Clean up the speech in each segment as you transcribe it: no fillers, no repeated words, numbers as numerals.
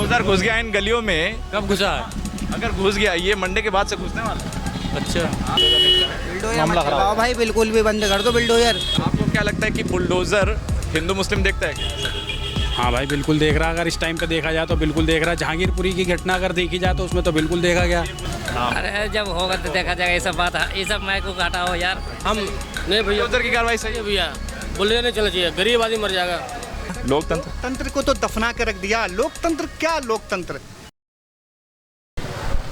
Bulldozer घुस गया इन गलियों में। कब घुसा है? अगर घुस गया, ये मंडे के बाद से घुसने वाला है। अच्छा, बुलडोजर मत चलाओ भाई, बिल्कुल भी बंद कर दो बुलडोजर। आपको क्या लगता है कि बुलडोजर हिंदू मुस्लिम देखता है क्या? हाँ भाई बिल्कुल देख रहा है। अगर इस टाइम पे देखा जाए तो बिल्कुल देख रहा है। जहांगीरपुरी की घटना अगर देखी जाए तो उसमें तो बिल्कुल देखा गया। अरे जब होगा तो देखा जाएगा। ये सब बात है, ये सब मैं को हटाओ यार। हम नहीं भैया, बुलडोजर की कार्रवाई सही है भैया बुलडोजर नहीं चलना चाहिए, गरीब आदमी मर जाएगा। लोकतंत्र तंत्र को तो दफना के रख दिया। लोकतंत्र क्या लोकतंत्र?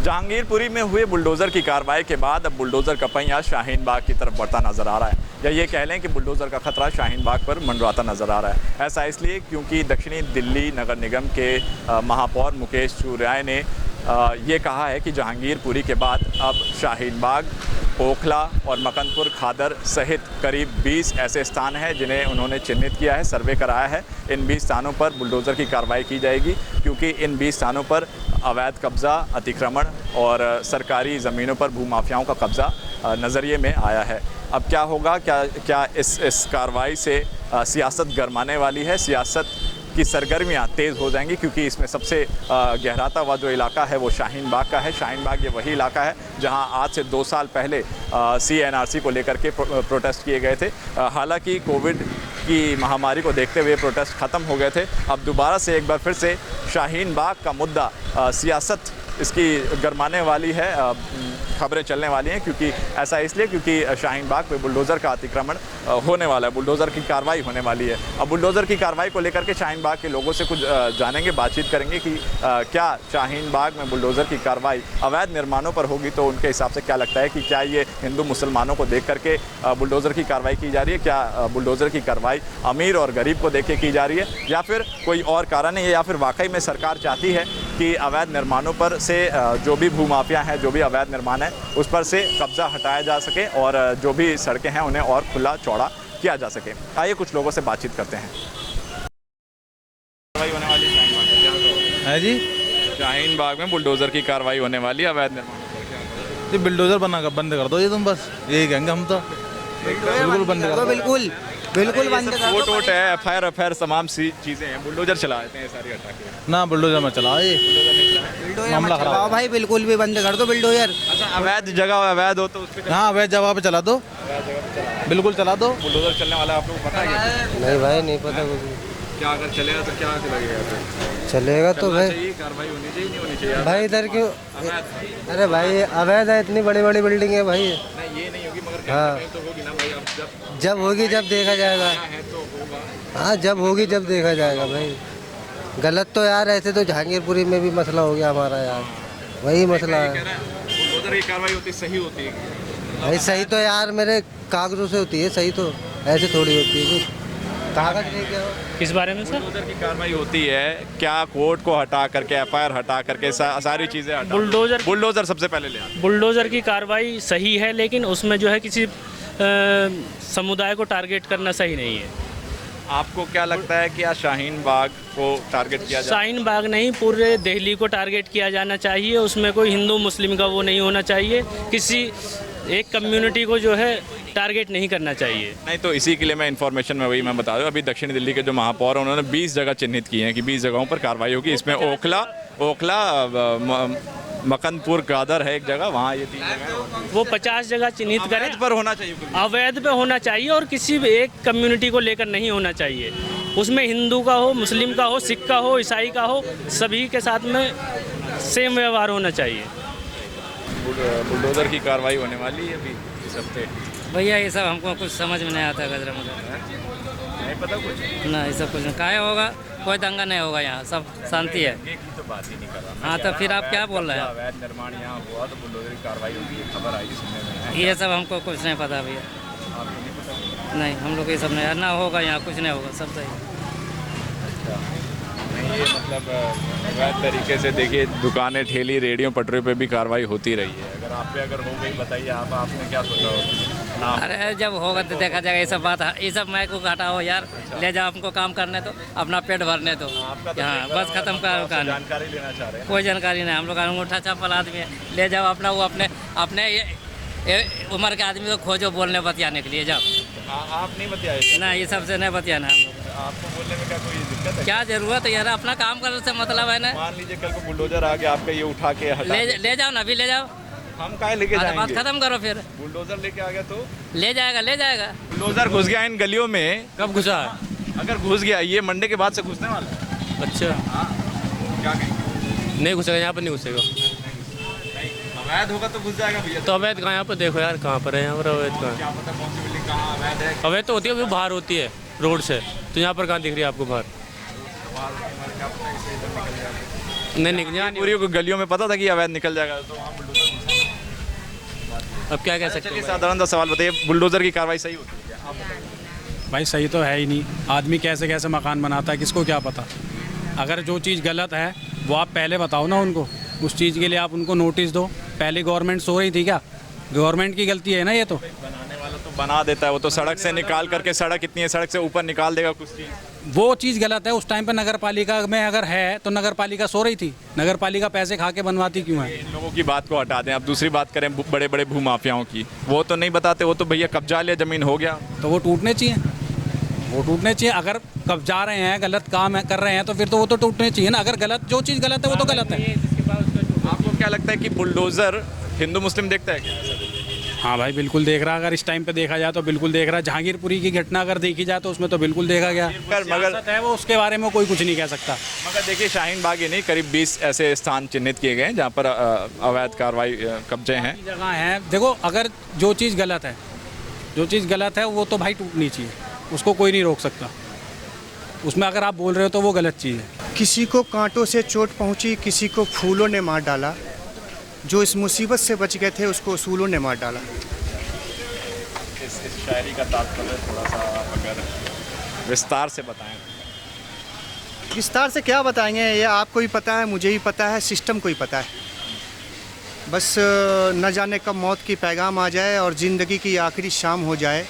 जहांगीरपुरी में हुए बुलडोजर की कार्रवाई के बाद अब बुलडोजर का पहिया शाहीन बाग की तरफ बढ़ता नजर आ रहा है, या ये कह लें कि बुलडोजर का खतरा शाहीन बाग पर मंडराता नजर आ रहा है। ऐसा इसलिए क्योंकि दक्षिणी दिल्ली नगर निगम के महापौर मुकेश चुराय ने ये कहा है कि जहांगीरपुरी के बाद अब शाहीन बाग, ओखला और मकनपुर खादर सहित करीब 20 ऐसे स्थान हैं जिन्हें उन्होंने चिन्हित किया है, सर्वे कराया है। इन 20 स्थानों पर बुलडोज़र की कार्रवाई की जाएगी क्योंकि इन 20 स्थानों पर अवैध कब्ज़ा, अतिक्रमण और सरकारी ज़मीनों पर भूमाफियाओं का कब्ज़ा नज़रिए में आया है। अब क्या होगा, क्या इस कार्रवाई से सियासत गरमाने वाली है, सियासत की सरगर्मियाँ तेज़ हो जाएंगी, क्योंकि इसमें सबसे गहराता हुआ जो इलाका है वो शाहीन बाग का है। शाहीन बाग ये वही इलाका है जहां आज से 2 साल पहले CNRC को लेकर के प्रोटेस्ट किए गए थे। हालांकि कोविड की महामारी को देखते हुए प्रोटेस्ट ख़त्म हो गए थे। अब दोबारा से एक बार फिर से शाहीन बाग का मुद्दा, सियासत इसकी गरमाने वाली है, खबरें चलने वाली हैं, क्योंकि ऐसा इसलिए क्योंकि शाहीन बाग पे बुलडोज़र का अतिक्रमण होने वाला है, बुलडोज़र की कार्रवाई होने वाली है। अब बुलडोज़र की कार्रवाई को लेकर के शाहीन बाग के लोगों से कुछ जानेंगे, बातचीत करेंगे कि क्या शाहीन बाग में बुलडोज़र की कार्रवाई अवैध निर्माणों पर होगी तो उनके हिसाब से क्या लगता है कि क्या ये हिंदू मुसलमानों को देख करके बुलडोज़र की कार्रवाई की जा रही है, क्या बुलडोज़र की कार्रवाई अमीर और गरीब को देख के की जा रही है, या फिर कोई और कारण है, या फिर वाकई में सरकार चाहती है कि अवैध निर्माणों पर से जो भी भूमाफिया हैं, जो भी अवैध निर्माण है उस पर से कब्ज़ा हटाया जा सके और जो भी सड़कें हैं उन्हें और खुला चौड़ा किया जा सके। आइए कुछ लोगों से बातचीत करते हैं। कार्रवाई होने वाली शाहीन बाग में है जी, शाहीन बाग में बुलडोज़र की कार्रवाई होने वाली है अवैध निर्माण। ये बुलडोजर बंद कर दो ये तुम, बस यही कहेंगे हम तो। बिल्कुल बंद कर दो, बिल्कुल बिल्कुल बंद कर दो। वोट है, FIR तमाम सी चीज़ें हैं, बुलडोज़र चला देते हैं सारी हटा के। ना बुलडोजर में चलाओ ये बुलडोजर मामला मत खराब चलाओ भाई, बिल्कुल भी बंद कर दो बुलडोजर। अच्छा, अवैध जगह अवैध हो तो उस पर हाँ वह जगह पे चला दो, बिल्कुल चला दो। बुलडोज़र चलने वाला आप लोग पता है क्या? नहीं भाई नहीं पता कुछ। क्या अगर चलेगा तो क्या लगेगा फिर? चलेगा तो भाई कार्रवाई होनी चाहिए, नहीं होनी चाहिए? भाई इधर क्यों? अरे भाई अवैध है, इतनी बड़ी बड़ी बिल्डिंग है भाई। नहीं ये नहीं होगी, मगर हाँ कहीं तो होगी ना भाई। अब जब होगी जब देखा जाएगा। है तो होगा। हाँ जब होगी जब देखा जाएगा भाई। गलत तो यार, ऐसे तो जहांगीरपुरी में भी मसला हो गया हमारा यार, वही मसला है। बुलडोज़र की कार्रवाई होती सही होती है भाई सही तो यार मेरे कागजों से होती है, सही तो ऐसे थोड़ी होती है कुछ। कागज लेके आओ। किस बारे में सर? बुलडोज़र की कार्रवाई होती है क्या? कोर्ट को हटा करके, FIR हटा करके, सारी चीज़ें हटा। बुलडोज़र सबसे पहले ले आते। बुलडोज़र की कार्रवाई सही है, लेकिन उसमें जो है किसी समुदाय को टारगेट करना सही नहीं है। आपको क्या लगता है कि आज शाहीन बाग को टारगेट किया जाए? शाहीन बाग नहीं, पूरे दिल्ली को टारगेट किया जाना चाहिए। उसमें कोई हिंदू मुस्लिम का वो नहीं होना चाहिए, किसी एक कम्युनिटी को जो है टारगेट नहीं करना चाहिए। नहीं तो इसी के लिए मैं इन्फॉर्मेशन में वही मैं बता दूँ, अभी दक्षिण दिल्ली के जो महापौर हैं उन्होंने 20 जगह चिन्हित की हैं कि 20 जगहों पर कार्रवाई होगी। इसमें ओखला मकनपुर कादर है एक जगह, वहाँ ये 3 जगह। वो 50 जगह चिन्हित करें। अवैध पर होना चाहिए, अवैध पे होना चाहिए और किसी भी एक कम्युनिटी को लेकर नहीं होना चाहिए। उसमें हिंदू का हो, मुस्लिम का हो, सिख का हो, ईसाई का हो, सभी के साथ में सेम व्यवहार होना चाहिए। बुलडोज़र की कार्रवाई होने वाली है अभी इस हफ्ते। भैया ये सब हमको कुछ समझ में नहीं आता, गजरा मजरा नहीं पता कुछ? ना, ये सब कुछ नहीं। काहे होगा? कोई दंगा नहीं होगा, यहाँ सब शांति है। तो बात ही नहीं कर रहा। हाँ तो फिर आप क्या बोल रहे हैं? अवैध निर्माण यहाँ हुआ तो बुलडोज़र की कार्रवाई होगी, खबर आई सुनने में। ये सब हमको कुछ नहीं पता भैया। आपको नहीं पता? नहीं, हम लोग ये सब नहीं, ना होगा यहाँ, कुछ नहीं होगा, सब सही। अच्छा, नहीं ये मतलब अवैध तरीके से देखिए दुकानें, ठेली, रेडियो, पटरी पे भी कार्रवाई होती रही है। अगर हो गई बताइए आपने क्या सोचा हो? अरे जब होगा तो देखा जाएगा। ये सब बात है, ये सब मैं को हटाओ यार। ले जाओ, हमको काम करने दो, अपना पेट भरने दो। हाँ बस खत्म करो कहानी। जानकारी लेना चाह रहे हैं? कोई जानकारी नहीं, हम लोग अंगूठा चप्पल आदमी है। ले जाओ अपना, वो अपने ये उम्र के आदमी को खोजो बोलने बतियाने के लिए। जाओ। आप नहीं बतियाए? ना, ये सबसे नहीं बतियाना हम लोग। आपको बोलने में क्या कोई दिक्कत है? क्या जरूरत है यार, अपना काम करने से मतलब है ना। मान लीजिए कल को बुलडोजर आ गया आपका ये उठा के हटा ले जाओ ना, अभी ले जाओ। हम काहे लेके बात जाएंगे? खत्म करो फिर। बुलडोजर लेके आ गया तो ले जाएगा। बुलडोजर घुस गया इन गलियों में। कब घुसा है? अगर घुस गया ये मंडे के बाद से घुसने वाला है। अच्छा, क्या कहेंगे? नहीं घुसेगा, यहाँ पर नहीं घुसेगा। अवैध होगा तो घुस जाएगा भैया। तो अवैध कहाँ, यहाँ पर देखो यार, कहाँ पर है यहाँ पर अवैध कहाँ? क्या पता कौन सी बिल्डिंग कहाँ अवैध है। अवैध तो होती है, वो बाहर होती है रोड से, तो यहाँ पर कहाँ दिख रही है आपको बाहर? नहीं निकल, यहाँ नहीं। पूरी गलियों में पता था कि अवैध निकल जाएगा तो वहाँ बुलडोजर। अब क्या कह सकते चलिए हैं? साधारण सा सवाल बताइए, बुलडोजर की कार्रवाई सही होती है क्या? भाई सही तो है ही नहीं। आदमी कैसे कैसे मकान बनाता है, किसको क्या पता। अगर जो चीज़ गलत है वो आप पहले बताओ ना उनको, उस चीज़ के लिए आप उनको नोटिस दो। पहले गवर्नमेंट सो रही थी क्या? गवर्नमेंट की गलती है ना ये तो। बनाने वाला तो बना देता है, वो तो सड़क से निकाल करके, सड़क इतनी है सड़क से ऊपर निकाल देगा कुछ चीज़। वो चीज़ गलत है। उस टाइम पे नगर पालिका में अगर है तो नगर पालिका सो रही थी। नगर पालिका पैसे खा के बनवाती क्यों है? इन लोगों की बात को हटा दें, अब दूसरी बात करें बड़े बड़े भूमाफियाओं की। वो तो नहीं बताते, वो तो भैया कब्जा लिया ज़मीन हो गया। तो वो टूटने चाहिए, वो टूटने चाहिए। अगर कब्जा रहे हैं, गलत काम कर रहे हैं तो फिर तो वो तो टूटने चाहिए ना। अगर गलत, जो चीज़ गलत है वो तो गलत है। आपको क्या लगता है कि बुलडोजर हिंदू मुस्लिम देखता है क्या? हाँ भाई बिल्कुल देख रहा है। अगर इस टाइम पे देखा जाए तो बिल्कुल देख रहा है। जहांगीरपुरी की घटना अगर देखी जाए तो उसमें तो बिल्कुल देखा गया। मगर सियासत है वो, उसके बारे में कोई कुछ नहीं कह सकता। मगर देखिए शाहीन बाग ही नहीं, करीब 20 ऐसे स्थान चिन्हित किए गए हैं जहाँ पर अवैध कार्रवाई कब्जे हैं। जगह है, देखो अगर जो चीज़ गलत है, जो चीज़ गलत है वो तो भाई टूटनी चाहिए, उसको कोई नहीं रोक सकता। उसमें अगर आप बोल रहे हो तो वो गलत चीज़ है। किसी को कांटों से चोट पहुंची, किसी को फूलों ने मार डाला। जो इस मुसीबत से बच गए थे उसको उसूलों ने मार डाला। इस शायरी का तात्पर्य थोड़ा सा अगर विस्तार से बताएं। विस्तार से क्या बताएंगे, ये आपको भी पता है, मुझे भी पता है, सिस्टम को ही पता है। बस न जाने कब मौत की पैगाम आ जाए और ज़िंदगी की आखिरी शाम हो जाए।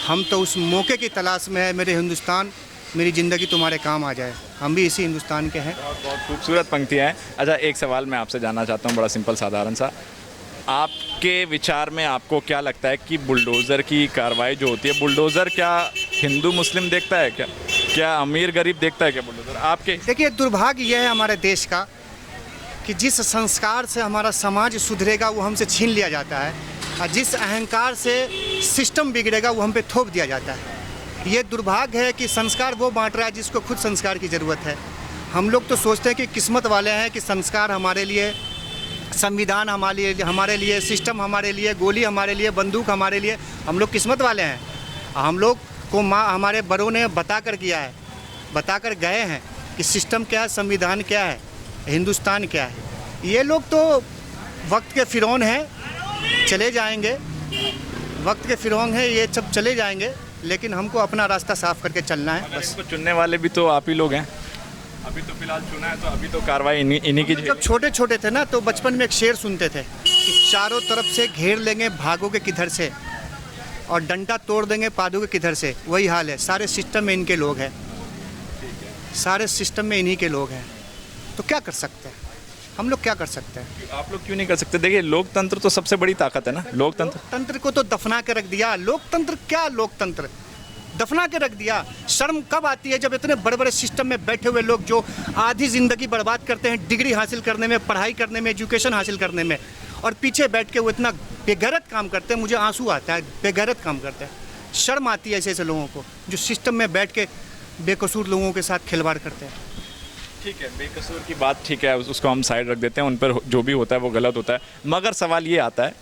हम तो उस मौके की तलाश में है। मेरे हिंदुस्तान, मेरी ज़िंदगी तुम्हारे काम आ जाए। हम भी इसी हिंदुस्तान के हैं। बहुत खूबसूरत पंक्तियाँ हैं। अच्छा, एक सवाल मैं आपसे जानना चाहता हूँ, बड़ा सिंपल साधारण सा। आपके विचार में आपको क्या लगता है कि बुलडोज़र की कार्रवाई जो होती है, बुलडोज़र क्या हिंदू मुस्लिम देखता है क्या? क्या अमीर गरीब देखता है क्या बुलडोज़र? आपके देखिए, दुर्भाग्य यह है हमारे देश का कि जिस संस्कार से हमारा समाज सुधरेगा वो हमसे छीन लिया जाता है, और जिस अहंकार से सिस्टम बिगड़ेगा वो हम पे थोप दिया जाता है। ये दुर्भाग्य है कि संस्कार वो बांट रहा है जिसको खुद संस्कार की ज़रूरत है। हम लोग तो सोचते हैं कि किस्मत वाले हैं कि संस्कार हमारे लिए, संविधान हमारे लिए, सिस्टम हमारे लिए, गोली हमारे लिए, बंदूक हमारे लिए। हम लोग किस्मत वाले हैं। हम लोग को हमारे बड़ों ने बता कर किया है, बता कर गए हैं कि सिस्टम क्या है, संविधान क्या है, हिंदुस्तान क्या है। ये लोग तो वक्त के फ़िरौन हैं, चले जाएंगे। वक्त के फ़िरौन हैं, ये सब चले जाएंगे, लेकिन हमको अपना रास्ता साफ करके चलना है बस। इसको चुनने वाले भी तो आप ही लोग हैं। अभी तो फिलहाल चुना है तो अभी तो कार्रवाई इन्हीं की। जब छोटे छोटे थे ना तो बचपन में एक शेर सुनते थे कि चारों तरफ से घेर लेंगे, भागोगे किधर से, और डंडा तोड़ देंगे, पादोगे किधर से। वही हाल है, सारे सिस्टम में इनके लोग हैं, सारे सिस्टम में इन्हीं के लोग हैं। तो क्या कर सकते हैं हम लोग, क्या कर सकते हैं? आप लोग क्यों नहीं कर सकते? देखिए, लोकतंत्र तो सबसे बड़ी ताकत है ना। लोकतंत्र को तो दफना के रख दिया। लोकतंत्र क्या, लोकतंत्र दफना के रख दिया। शर्म कब आती है जब इतने बड़े बड़े सिस्टम में बैठे हुए लोग जो आधी ज़िंदगी बर्बाद करते हैं डिग्री हासिल करने में, पढ़ाई करने में, एजुकेशन हासिल करने में, और पीछे बैठ के वो इतना बेगैरत काम करते हैं। मुझे आंसू आता है, बेगैरत काम करते हैं। शर्म आती है ऐसे ऐसे लोगों को जो सिस्टम में बैठ के बेकसूर लोगों के साथ खिलवाड़ करते हैं। ठीक है, बेकसूर की बात ठीक है, उसको हम साइड रख देते हैं। उन पर जो भी होता है वो गलत होता है। मगर सवाल ये आता है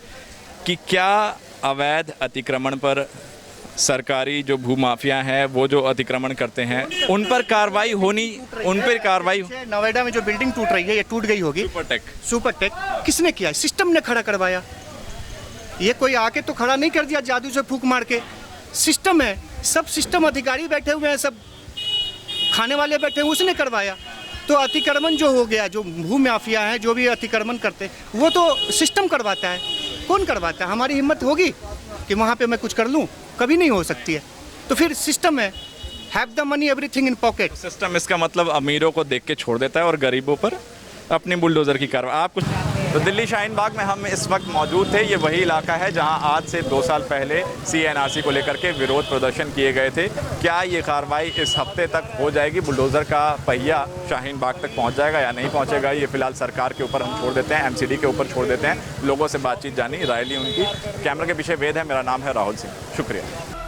कि क्या अवैध अतिक्रमण पर सरकारी जो भूमाफिया हैं वो जो अतिक्रमण करते हैं उन पर कार्रवाई होनी, उन पर कार्रवाई। नोएडा में जो बिल्डिंग टूट रही है, ये टूट गई होगी, सुपरटेक किसने किया? सिस्टम ने खड़ा करवाया। ये कोई आके तो खड़ा नहीं कर दिया जादू से फूंक मार के। सिस्टम है, सब सिस्टम अधिकारी बैठे हुए हैं, सब खाने वाले बैठे हैं, उसने करवाया। तो अतिक्रमण जो हो गया, जो भू माफिया है, जो भी अतिक्रमण करते हैं, वो तो सिस्टम करवाता है। कौन करवाता है? हमारी हिम्मत होगी कि वहाँ पे मैं कुछ कर लूँ? कभी नहीं हो सकती है। तो फिर सिस्टम है, have the money everything in pocket. System इसका मतलब अमीरों को देख के छोड़ देता है और गरीबों पर अपनी बुलडोजर की कार्रवाई। आप कुछ तो दिल्ली शाहीन बाग में हम इस वक्त मौजूद थे। ये वही इलाका है जहां आज से 2 साल पहले CNRC को लेकर के विरोध प्रदर्शन किए गए थे। क्या ये कार्रवाई इस हफ्ते तक हो जाएगी? बुलडोज़र का पहिया शाहीन बाग तक पहुंच जाएगा या नहीं पहुंचेगा, ये फिलहाल सरकार के ऊपर हम छोड़ देते हैं, MCD के ऊपर छोड़ देते हैं। लोगों से बातचीत जानी, राय ली उनकी। कैमरा के पीछे वेद है, मेरा नाम है राहुल सिंह। शुक्रिया।